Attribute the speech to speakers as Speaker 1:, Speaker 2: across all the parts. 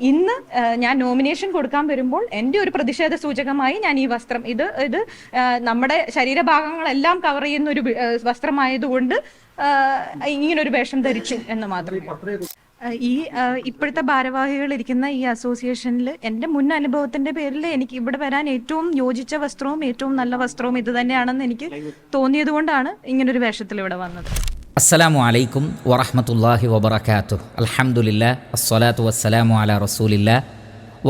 Speaker 1: ഇന്ന് ഞാൻ നോമിനേഷൻ കൊടുക്കാൻ വരുമ്പോൾ എൻ്റെ ഒരു പ്രതിഷേധ സൂചകമായി ഞാൻ ഈ വസ്ത്രം ഇത് നമ്മുടെ ശരീരഭാഗങ്ങളെല്ലാം കവർ ചെയ്യുന്ന ഒരു വസ്ത്രമായതുകൊണ്ട് ഇങ്ങനൊരു വേഷം ധരിച്ചു എന്ന് മാത്രം. ഇപ്പോഴത്തെ ഭാരവാഹികൾ ഇരിക്കുന്ന ഈ അസോസിയേഷനിൽ എൻ്റെ മുൻ അനുഭവത്തിന്റെ പേരിൽ എനിക്ക് ഇവിടെ വരാൻ ഏറ്റവും യോജിച്ച വസ്ത്രവും ഏറ്റവും നല്ല വസ്ത്രവും ഇത് തന്നെയാണെന്ന് എനിക്ക് തോന്നിയത് കൊണ്ടാണ് ഇങ്ങനൊരു വേഷത്തിൽ ഇവിടെ വന്നത്.
Speaker 2: അസ്സലാമു അലൈക്കും വറഹ്മത്തുള്ളാഹി വബറകാതുഹു. അൽഹംദുലില്ലാഹ് അസ്സലാത്തു വസ്സലാമു അലാ റസൂലില്ലാഹ്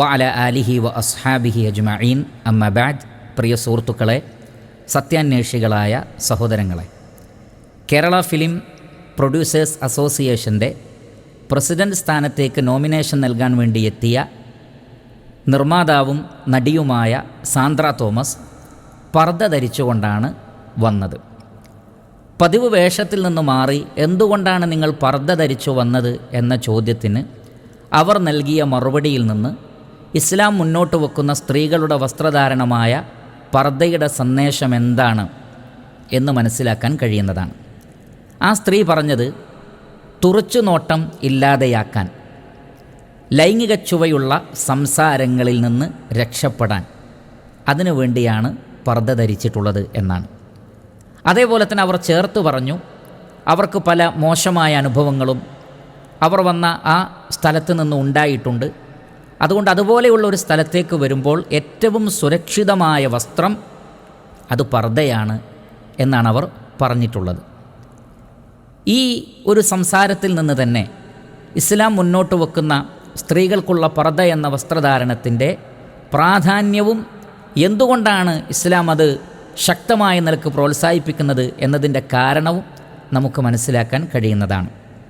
Speaker 2: വഅലാ ആലിഹി വ അസ്ഹാബിഹി അജ്മഈൻ. അമ്മാ ബഅദ്. പ്രിയ സുഹൃത്തുക്കളെ, സത്യാന്വേഷികളായ സഹോദരങ്ങളെ, കേരള ഫിലിം പ്രൊഡ്യൂസേഴ്സ് അസോസിയേഷൻ്റെ പ്രസിഡന്റ് സ്ഥാനത്തേക്ക് നോമിനേഷൻ നൽകാൻ വേണ്ടി എത്തിയ നിർമ്മാതാവും നടിയുമായ സാന്ദ്ര തോമസ് പർദ്ദ ധരിച്ചുകൊണ്ടാണ് വന്നത്. പതിവ് വേഷത്തിൽ നിന്ന് മാറി എന്തുകൊണ്ടാണ് നിങ്ങൾ പർദ്ദ ധരിച്ചു വന്നത് എന്ന ചോദ്യത്തിന് അവർ നൽകിയ മറുപടിയിൽ നിന്ന് ഇസ്ലാം മുന്നോട്ട് വെക്കുന്ന സ്ത്രീകളുടെ വസ്ത്രധാരണമായ പർദ്ദയുടെ സന്ദേശം എന്താണ് എന്ന് മനസ്സിലാക്കാൻ കഴിയുന്നതാണ്. ആ സ്ത്രീ പറഞ്ഞത്, തുറച്ചുനോട്ടം ഇല്ലാതെയാക്കാൻ, ലൈംഗിക ചുവയുള്ള സംസാരങ്ങളിൽ നിന്ന് രക്ഷപ്പെടാൻ, അതിനു വേണ്ടിയാണ് പർദ്ദ ധരിച്ചിട്ടുള്ളത് എന്നാണ്. അതേപോലെ തന്നെ അവർ ചേർത്ത് പറഞ്ഞു, അവർക്ക് പല മോശമായ അനുഭവങ്ങളും അവർ വന്ന ആ സ്ഥലത്ത് നിന്ന് ഉണ്ടായിട്ടുണ്ട്. അതുകൊണ്ട് അതുപോലെയുള്ള ഒരു സ്ഥലത്തേക്ക് വരുമ്പോൾ ഏറ്റവും സുരക്ഷിതമായ വസ്ത്രം അത് പർദ്ദയാണ് എന്നാണ് അവർ പറഞ്ഞിട്ടുള്ളത്. ഈ ഒരു സംസാരത്തിൽ നിന്ന് തന്നെ ഇസ്ലാം മുന്നോട്ട് വെക്കുന്ന സ്ത്രീകൾക്കുള്ള പർദ്ദ എന്ന വസ്ത്രധാരണത്തിൻ്റെ പ്രാധാന്യവും എന്തുകൊണ്ടാണ് ഇസ്ലാം അത് ശക്തമായ നിലക്ക് പ്രോത്സാഹിപ്പിക്കുന്നത് എന്നതിൻ്റെ കാരണവും നമുക്ക് മനസ്സിലാക്കാൻ കഴിയുന്നതാണ്.